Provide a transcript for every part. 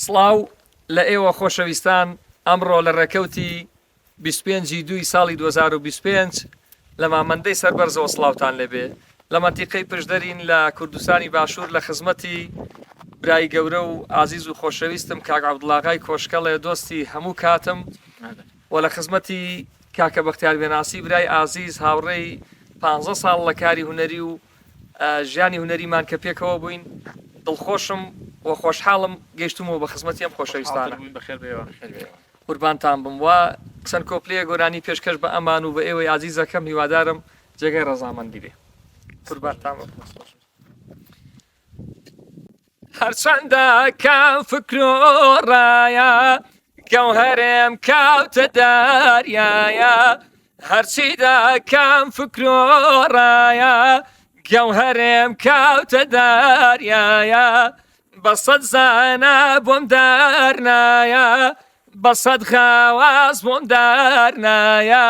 سڵاو لە ئێوە خۆشەویستان ئەمڕۆ لە ڕێکەوتی 25 دوی ساڵی 2025 لە مامەندەی سەربەرزەوە سڵاوتان لێبێ لە مەنتیقەی پشدەرین لە کوردستانی باشوور لە خزمەتی برای گەورە و ئازیز و خۆشەویستم کاک عەبدوڵاغای کۆشکەڵێ دۆستی هەموو کاتم و لە خزمەتی کاکە بەختیار بێناسی برای ئازیز هاوڕێی 15 ساڵ لە کاری هونەری و ژیانی هونەریمان کە پێکەوە بووین دڵخۆشم و خۆشحاڵم گەیشتمەوە بە خزمەتی ئەم خۆشەویستانە قوربانتان بم و کچەند کۆپلەیە گۆرانی پێشکەش بە ئەمان و بە ئێوەی ئازیزەکەم هیوادارم جێگەی ڕەزامەندی بێ قوربانتان بم. هەرچەندە کەم فکر و ڕایە گەوهەرێم کەوتە دەریایە هەرچی دەکەم فکر و ڕایە گەوهەرێم کەوتە دەریایە بەسەد زانە بۆم دەرنایە بەسەد خاواز بۆم دەرنایە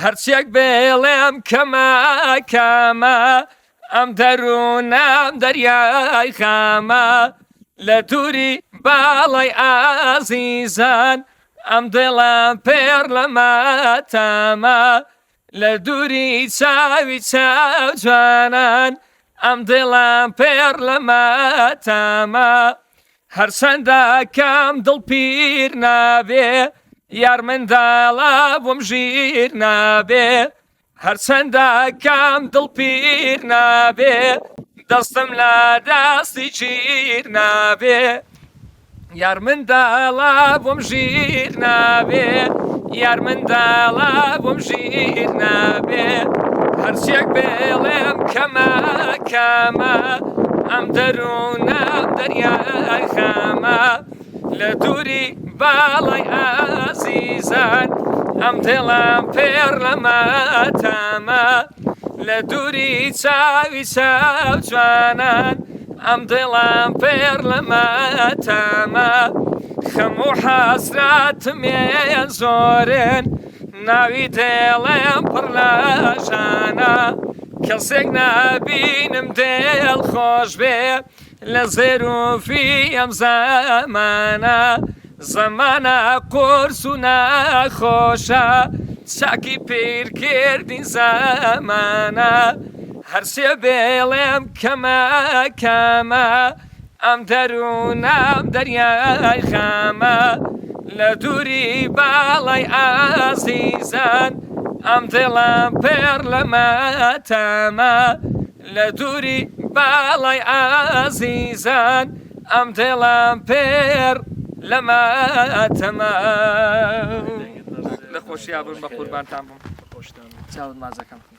هەرچێک بێڵێم کەمە کەمە ئەم دەروونەم دەریای خامە لە دووری باڵای ئازیزان ئەم دڵم پێر لە ماتەمە لە دووری چاوی چاو جوانان ئەم دڵم پێر لە ماتەمە هەرچەندە کەم دڵ پیر نابێ یار منداڵە بۆم ژیر نابێ هەرچەندە کەم دڵ پیر نابێ دەستم لە دەستی گیر نابێ یار منداڵە بۆم ژیر نابێ یار منداڵە بۆم ژیر نابێ هەرچێک بێڵێم کەمە کەمە ئەم دەروونەم دەریای خامە لە دووری باڵای ئازیزان ئەم دڵم پێر لە ماتەمە لە دووری چاوی چاو جوانان ئەم دڵم پێر لە ماتەمە خەم و حەسرەتمێ زۆرن ناوی دڵێم پڕ لە ژانە کەسێک نابینم دڵ خۆش بێ لە زێروفی ئەم زەمانە زەمانە قورس و نەخۆشە چاکی پیرکردین زەمانە هەرچێ بێڵێم کەمە کەمە ئەم دەروونەم دەریای خامە لە دووری باڵای ئازیزان ئەم دڵم پێر لە ماتەمە لە دووری باڵای ئازیزان ئەم دڵم پێر لە ماتەمە لە خۆشییا بن بە قوربانتان بم چاوت مازەکەم